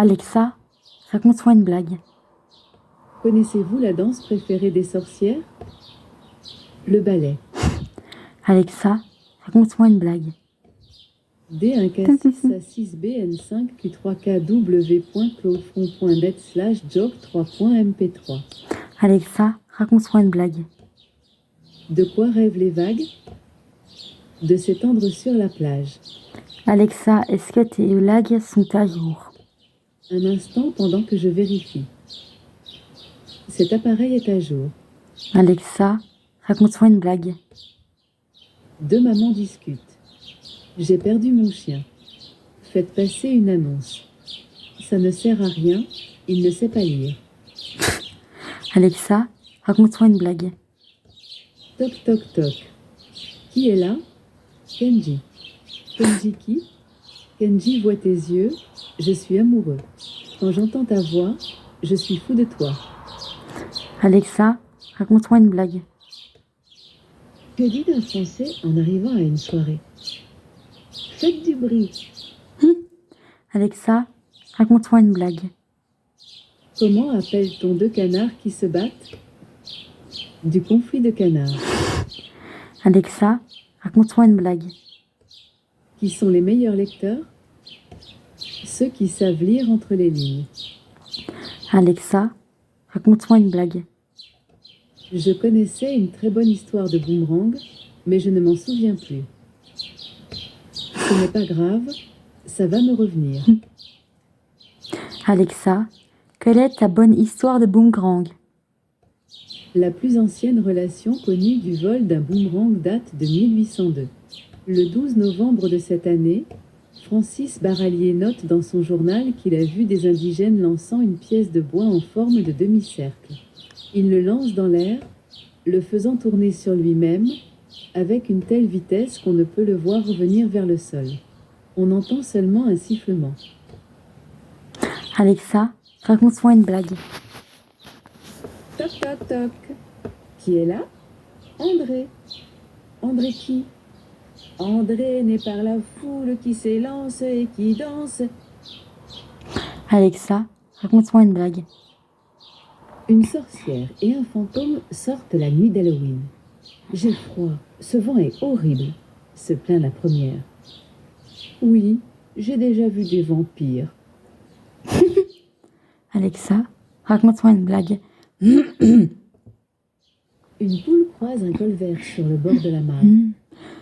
Alexa, raconte-moi une blague. Connaissez-vous la danse préférée des sorcières? Le ballet. Alexa, raconte-moi une blague. D1K6A6BN5Q3KW.clofront.net/joke3.mp3. Alexa, raconte-moi une blague. De quoi rêvent les vagues? De s'étendre sur la plage. Alexa, est-ce que tes blagues sont à jour? Un instant pendant que je vérifie. Cet appareil est à jour. Alexa, raconte-moi une blague. Deux mamans discutent. J'ai perdu mon chien. Faites passer une annonce. Ça ne sert à rien, il ne sait pas lire. Alexa, raconte-moi une blague. Toc toc toc. Qui est là? Kenji. Kenji qui? Kenji voit tes yeux, je suis amoureux. Quand j'entends ta voix, je suis fou de toi. Alexa, raconte-moi une blague. Que dit un Français en arrivant à une soirée? Faites du bruit. Alexa, raconte-moi une blague. Comment appelle-t-on deux canards qui se battent? Du conflit de canards. Alexa, raconte-moi une blague. Qui sont les meilleurs lecteurs? Ceux qui savent lire entre les lignes. Alexa, raconte-moi une blague. Je connaissais une très bonne histoire de boomerang, mais je ne m'en souviens plus. Ce n'est pas grave, ça va me revenir. Alexa, quelle est ta bonne histoire de boomerang? La plus ancienne relation connue du vol d'un boomerang date de 1802. Le 12 novembre de cette année, Francis Baralier note dans son journal qu'il a vu des indigènes lançant une pièce de bois en forme de demi-cercle. Il le lance dans l'air, le faisant tourner sur lui-même, avec une telle vitesse qu'on ne peut le voir revenir vers le sol. On entend seulement un sifflement. Alexa, raconte-moi une blague. Toc toc toc. Qui est là? André. André qui? André né par la foule qui s'élance et qui danse. Alexa, raconte-moi une blague. Une sorcière et un fantôme sortent la nuit d'Halloween. J'ai froid, ce vent est horrible, se plaint la première. Oui, j'ai déjà vu des vampires. Alexa, raconte-moi une blague. Une poule croise un colvert sur le bord de la mare.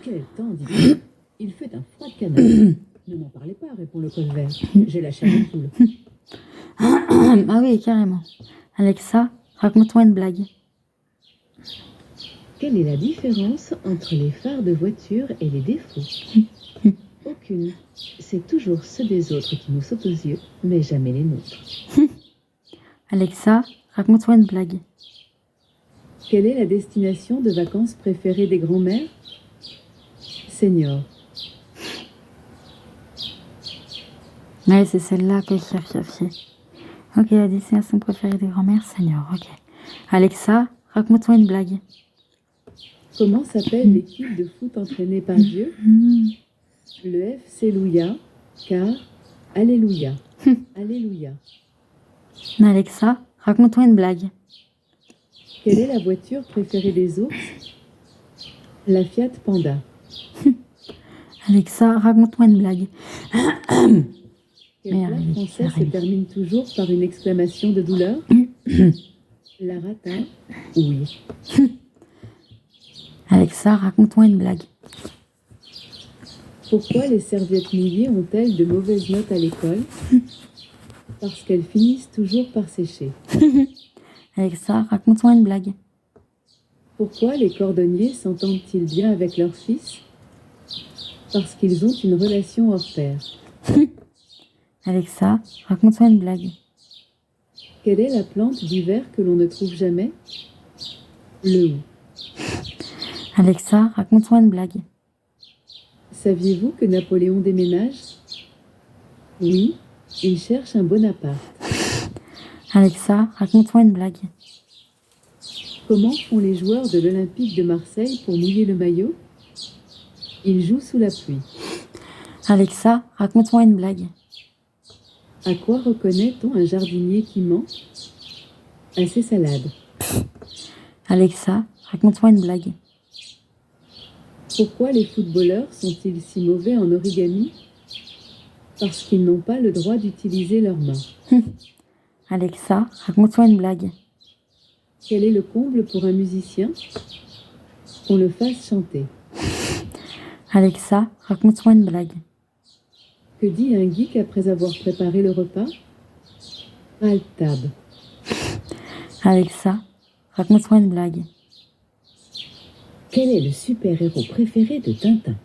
Quel temps, dit-il. Il fait un froid de canard. Ne m'en parlez pas, répond le colvert. J'ai la chair de poule. Ah oui, carrément. Alexa, raconte-moi une blague. Quelle est la différence entre les phares de voiture et les défauts? Aucune. C'est toujours ceux des autres qui nous sautent aux yeux, mais jamais les nôtres. Alexa, raconte-moi une blague. Quelle est la destination de vacances préférée des grands-mères? Senior. Ouais, c'est celle-là que je cherchais. Ok, la destination préférée des grands-mères, Seigneur. Ok. Alexa, raconte-moi une blague. Comment s'appelle l'équipe de foot entraînée par Dieu? Le FC Louia, car Alléluia. Alléluia. Alexa, raconte-moi une blague. Quelle est la voiture préférée des ours? La Fiat Panda. Alexa, raconte-moi une blague. Quel plat français se termine toujours par une exclamation de douleur? La rata? Oui. Alexa, raconte-moi une blague. Pourquoi les serviettes mouillées ont-elles de mauvaises notes à l'école? Parce qu'elles finissent toujours par sécher. Alexa, raconte-moi une blague. Pourquoi les cordonniers s'entendent-ils bien avec leur fils? Parce qu'ils ont une relation hors pair. Alexa, raconte-moi une blague. Quelle est la plante d'hiver que l'on ne trouve jamais? Le hou. Alexa, raconte-moi une blague. Saviez-vous que Napoléon déménage? Oui, il cherche un Bonaparte. Alexa, raconte-moi une blague. Comment font les joueurs de l'Olympique de Marseille pour mouiller le maillot? Ils jouent sous la pluie. Alexa, raconte-moi une blague. À quoi reconnaît-on un jardinier qui ment? À ses salades. Alexa, raconte-moi une blague. Pourquoi les footballeurs sont-ils si mauvais en origami? Parce qu'ils n'ont pas le droit d'utiliser leurs mains. Alexa, raconte-moi une blague. Quel est le comble pour un musicien? Qu'on le fasse chanter. Alexa, raconte-moi une blague. Que dit un geek après avoir préparé le repas? Al-Tab. Alexa, raconte-moi une blague. Quel est le super-héros préféré de Tintin?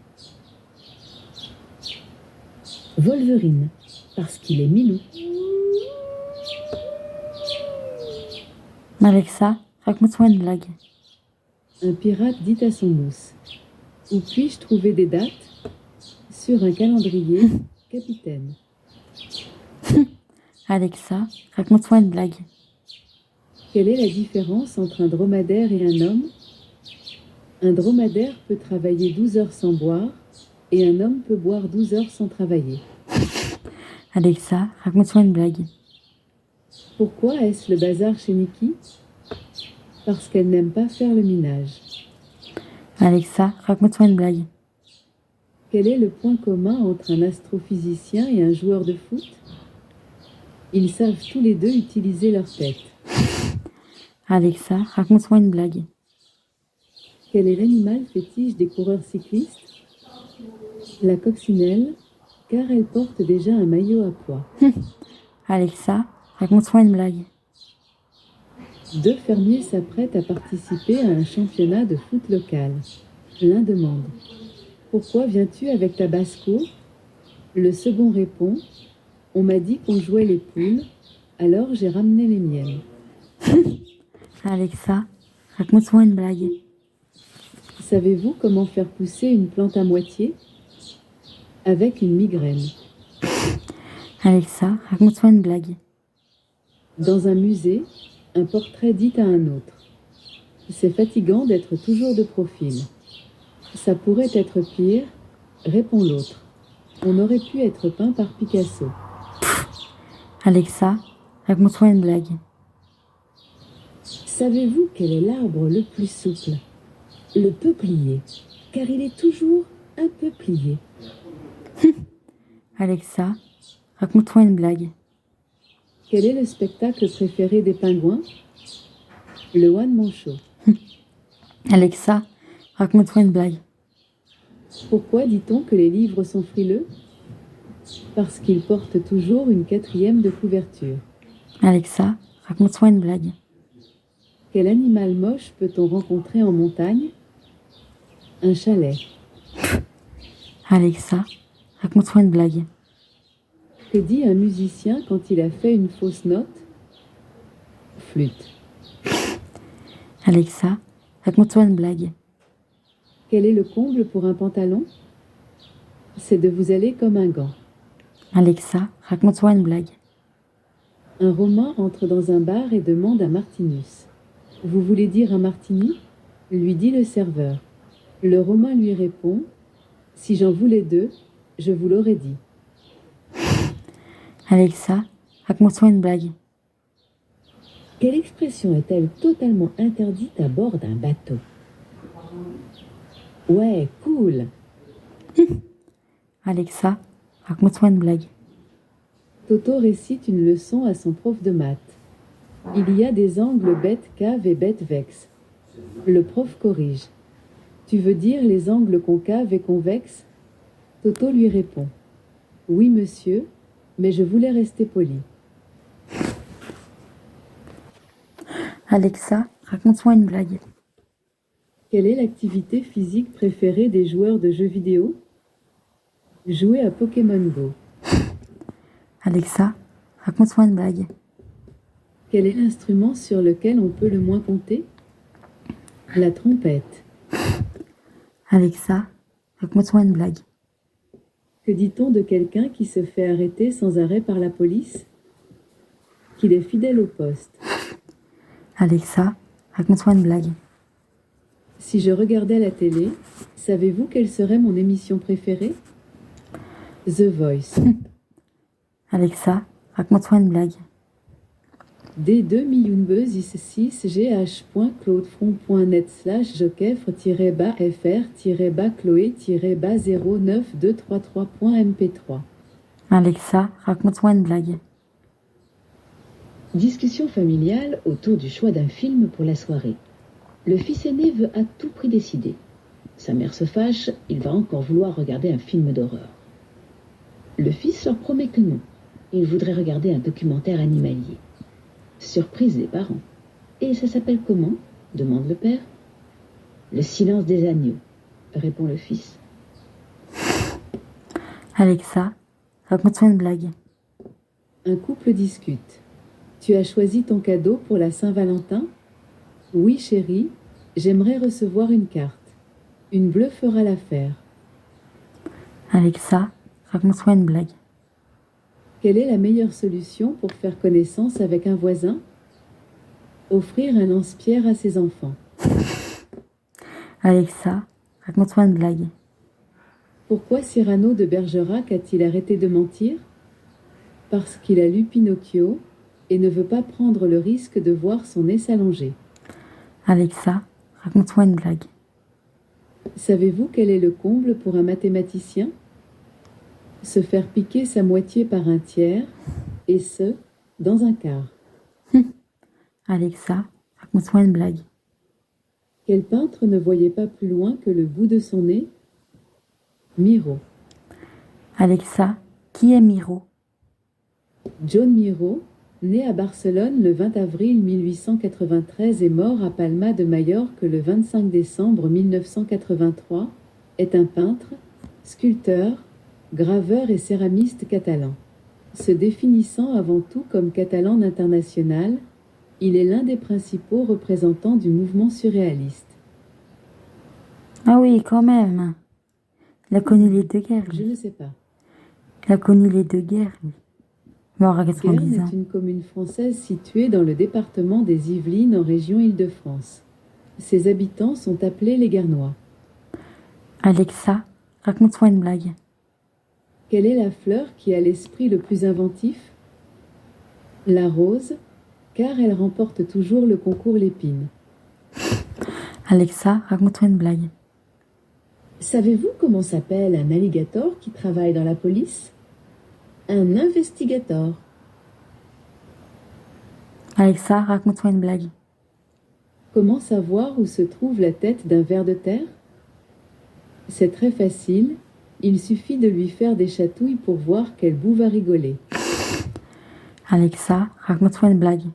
Wolverine, parce qu'il est milou. Alexa, raconte-moi une blague. Un pirate dit à son mousse: où puis-je trouver des dates? Sur un calendrier, capitaine. Alexa, raconte-moi une blague. Quelle est la différence entre un dromadaire et un homme? Un dromadaire peut travailler 12 heures sans boire et un homme peut boire 12 heures sans travailler. Alexa, raconte-moi une blague. Pourquoi est-ce le bazar chez Nikki? Parce qu'elle n'aime pas faire le minage. Alexa, raconte-moi une blague. Quel est le point commun entre un astrophysicien et un joueur de foot? Ils savent tous les deux utiliser leur tête. Alexa, raconte-moi une blague. Quel est l'animal fétiche des coureurs cyclistes? La coccinelle, car elle porte déjà un maillot à pois. Alexa, raconte-moi une blague. Deux fermiers s'apprêtent à participer à un championnat de foot local. L'un demande: pourquoi viens-tu avec ta basse-cour? Le second répond: on m'a dit qu'on jouait les poules, alors j'ai ramené les miennes. Alexa, raconte-moi une blague. Savez-vous comment faire pousser une plante à moitié? Avec une migraine. Alexa, raconte-moi une blague. Dans un musée, un portrait dit à un autre: c'est fatigant d'être toujours de profil. Ça pourrait être pire, répond l'autre. On aurait pu être peint par Picasso. Alexa, raconte-moi une blague. Savez-vous quel est l'arbre le plus souple? Le peuplier, car il est toujours un peu plié. Alexa, raconte-moi une blague. Quel est le spectacle préféré des pingouins? Le one-man show. Alexa, raconte-moi une blague. Pourquoi dit-on que les livres sont frileux? Parce qu'ils portent toujours une quatrième de couverture. Alexa, raconte-moi une blague. Quel animal moche peut-on rencontrer en montagne? Un chalet. Alexa, raconte-moi une blague. Que dit un musicien quand il a fait une fausse note? Flûte. Alexa, raconte-moi une blague. Quel est le comble pour un pantalon? C'est de vous aller comme un gant. Alexa, raconte-moi une blague. Un Romain entre dans un bar et demande à Martinus: vous voulez dire un martini? Lui dit le serveur. Le Romain lui répond: si j'en voulais deux, je vous l'aurais dit. Alexa, raconte-moi une blague. Quelle expression est-elle totalement interdite à bord d'un bateau? Ouais, cool. Alexa, raconte-moi une blague. Toto récite une leçon à son prof de maths. Il y a des angles bêtes cave et bêtes vexe. Le prof corrige: tu veux dire les angles concaves et convexes? Toto lui répond: oui monsieur, mais je voulais rester poli. Alexa, raconte-moi une blague. Quelle est l'activité physique préférée des joueurs de jeux vidéo? Jouer à Pokémon Go. Alexa, raconte-moi une blague. Quel est l'instrument sur lequel on peut le moins compter? La trompette. Alexa, raconte-moi une blague. Que dit-on de quelqu'un qui se fait arrêter sans arrêt par la police? Qu'il est fidèle au poste. Alexa, raconte-moi une blague. Si je regardais la télé, savez-vous quelle serait mon émission préférée? The Voice. Alexa, raconte-moi une blague. D2 Miyunbuzz is 6 gh.cloudefront.net/jokefr-bas-chloé-09233.mp3. Alexa, raconte-moi une blague. Discussion familiale autour du choix d'un film pour la soirée. Le fils aîné veut à tout prix décider. Sa mère se fâche, il va encore vouloir regarder un film d'horreur. Le fils leur promet que non. Il voudrait regarder un documentaire animalier. Surprise des parents. Et ça s'appelle comment ? Demande le père. Le silence des agneaux, répond le fils. Alexa, raconte-moi une blague. Un couple discute. Tu as choisi ton cadeau pour la Saint-Valentin ? Oui, chérie, j'aimerais recevoir une carte. Une bleue fera l'affaire. Alexa, raconte-moi une blague. Quelle est la meilleure solution pour faire connaissance avec un voisin ? Offrir un lance-pierre à ses enfants. Alexa, raconte-moi une blague. Pourquoi Cyrano de Bergerac a-t-il arrêté de mentir ? Parce qu'il a lu Pinocchio et ne veut pas prendre le risque de voir son nez s'allonger. Alexa, raconte-moi une blague. Savez-vous quel est le comble pour un mathématicien ? Se faire piquer sa moitié par un tiers, et ce, dans un quart. Alexa, raconte-moi une blague. Quel peintre ne voyait pas plus loin que le bout de son nez ? Miro. Alexa, qui est Miro ? John Miro, né à Barcelone le 20 avril 1893 et mort à Palma de Majorque le 25 décembre 1983, est un peintre, sculpteur, graveur et céramiste catalan. Se définissant avant tout comme catalan international, il est l'un des principaux représentants du mouvement surréaliste. Ah oui, quand même. Il a connu les deux guerres, Je lui. ne sais pas. Il a connu les deux guerres, lui. Mort à 90 Guernes ans. est une commune française située dans le département des Yvelines en région Île-de-France. Ses habitants sont appelés les Guernois. Alexa, raconte-moi une blague. Quelle est la fleur qui a l'esprit le plus inventif ? La rose, car elle remporte toujours le concours Lépine. Alexa, raconte-moi une blague. Savez-vous comment s'appelle un alligator qui travaille dans la police ? Un investigator. Alexa, raconte-moi une blague. Comment savoir où se trouve la tête d'un ver de terre ? C'est très facile, il suffit de lui faire des chatouilles pour voir quel bout va rigoler. Alexa, raconte-moi une blague.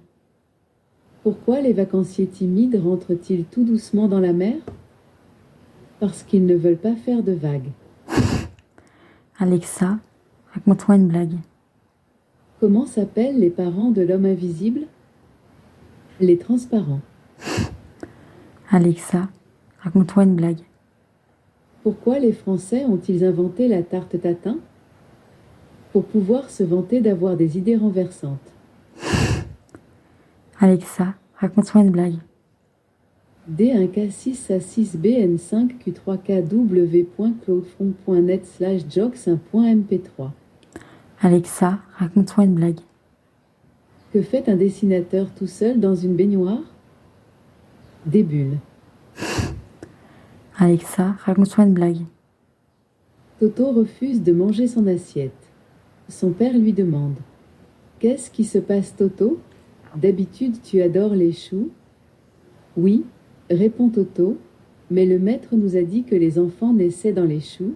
Pourquoi les vacanciers timides rentrent-ils tout doucement dans la mer ? Parce qu'ils ne veulent pas faire de vagues. Alexa, raconte-moi une blague. Comment s'appellent les parents de l'homme invisible ? Les transparents. Alexa, raconte-moi une blague. Pourquoi les Français ont-ils inventé la tarte tatin ? Pour pouvoir se vanter d'avoir des idées renversantes. Alexa, raconte-moi une blague. D1K6A6B N5Q3KW.cloudefront.net/jokes1.mp3. Alexa, raconte-moi une blague. Que fait un dessinateur tout seul dans une baignoire ? Des bulles. Alexa, raconte-moi une blague. Toto refuse de manger son assiette. Son père lui demande : « Qu'est-ce qui se passe, Toto ? D'habitude, tu adores les choux ? » « Oui, répond Toto, mais le maître nous a dit que les enfants naissaient dans les choux,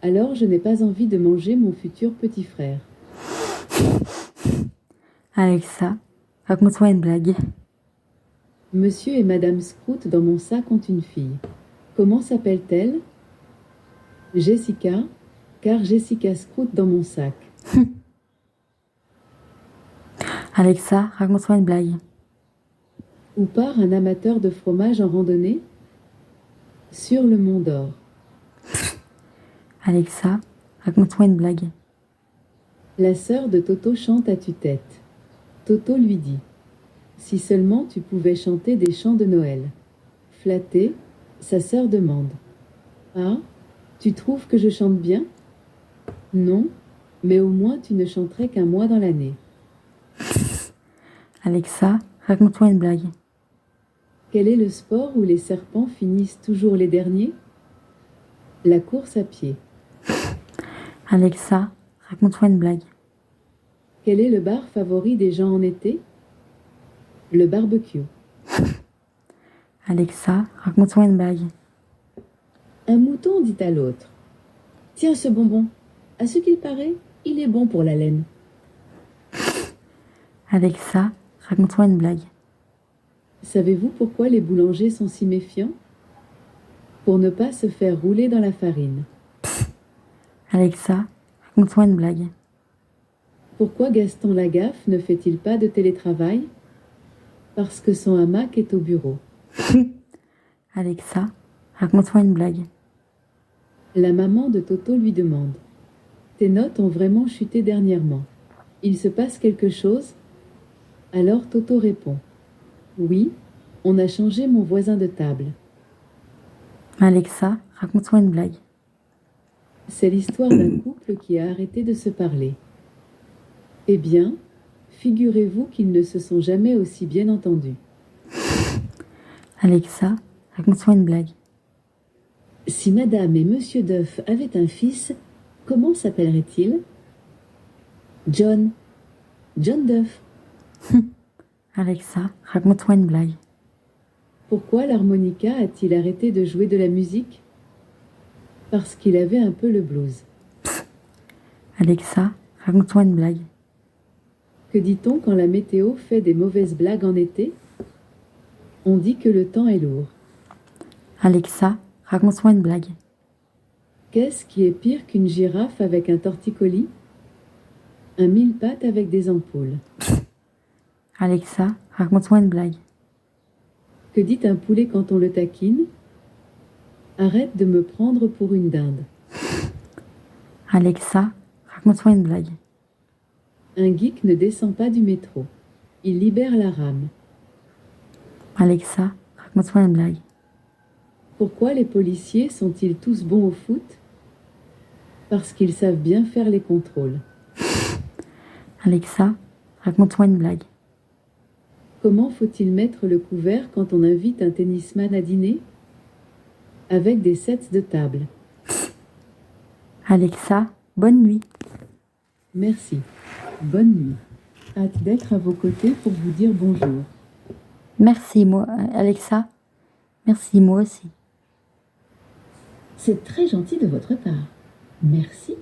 alors je n'ai pas envie de manger mon futur petit frère. » Alexa, raconte-moi une blague. Monsieur et Madame Sprout dans mon sac ont une fille. Comment s'appelle-t-elle ? Jessica, car Jessica Sprout dans mon sac. Alexa, raconte-moi une blague. Où part un amateur de fromage en randonnée ? Sur le Mont d'Or. Alexa, raconte-moi une blague. La sœur de Toto chante à tue-tête. Toto lui dit : « Si seulement tu pouvais chanter des chants de Noël. » Flattée, sa sœur demande : « Ah, tu trouves que je chante bien ? Non, mais au moins tu ne chanterais qu'un mois dans l'année. » Alexa, raconte-moi une blague. Quel est le sport où les serpents finissent toujours les derniers? La course à pied. Alexa, raconte-moi une blague. Quel est le bar favori des gens en été? Le barbecue. Alexa, raconte-moi une blague. Un mouton dit à l'autre: Tiens ce bonbon, à ce qu'il paraît, il est bon pour la laine. Alexa, raconte-moi une blague. Savez-vous pourquoi les boulangers sont si méfiants? Pour ne pas se faire rouler dans la farine. Alexa, raconte-moi une blague. Pourquoi Gaston Lagaffe ne fait-il pas de télétravail? Parce que son hamac est au bureau. Alexa, raconte-moi une blague. La maman de Toto lui demande: Tes notes ont vraiment chuté dernièrement. Il se passe quelque chose? Alors Toto répond: Oui, on a changé mon voisin de table. Alexa, raconte-moi une blague. C'est l'histoire d'un couple qui a arrêté de se parler. Eh bien, figurez-vous qu'ils ne se sont jamais aussi bien entendus. Alexa, raconte-moi une blague. Si Madame et Monsieur Duff avaient un fils, comment s'appellerait-il? John. John Duff. Alexa, raconte-moi une blague. Pourquoi l'harmonica a-t-il arrêté de jouer de la musique? Parce qu'il avait un peu le blues. Alexa, raconte-moi une blague. Que dit-on quand la météo fait des mauvaises blagues en été? On dit que le temps est lourd. Alexa, raconte-moi une blague. Qu'est-ce qui est pire qu'une girafe avec un torticolis? Un mille-pattes avec des ampoules. Alexa, raconte-moi une blague. Que dit un poulet quand on le taquine? Arrête de me prendre pour une dinde. Alexa, raconte-moi une blague. Un geek ne descend pas du métro. Il libère la rame. Alexa, raconte-moi une blague. Pourquoi les policiers sont-ils tous bons au foot? Parce qu'ils savent bien faire les contrôles. Alexa, raconte-moi une blague. Comment faut-il mettre le couvert quand on invite un tennisman à dîner? Avec des sets de table. Alexa, bonne nuit. Merci. Bonne nuit. Hâte d'être à vos côtés pour vous dire bonjour. Merci, moi, Alexa. Merci, moi aussi. C'est très gentil de votre part. Merci.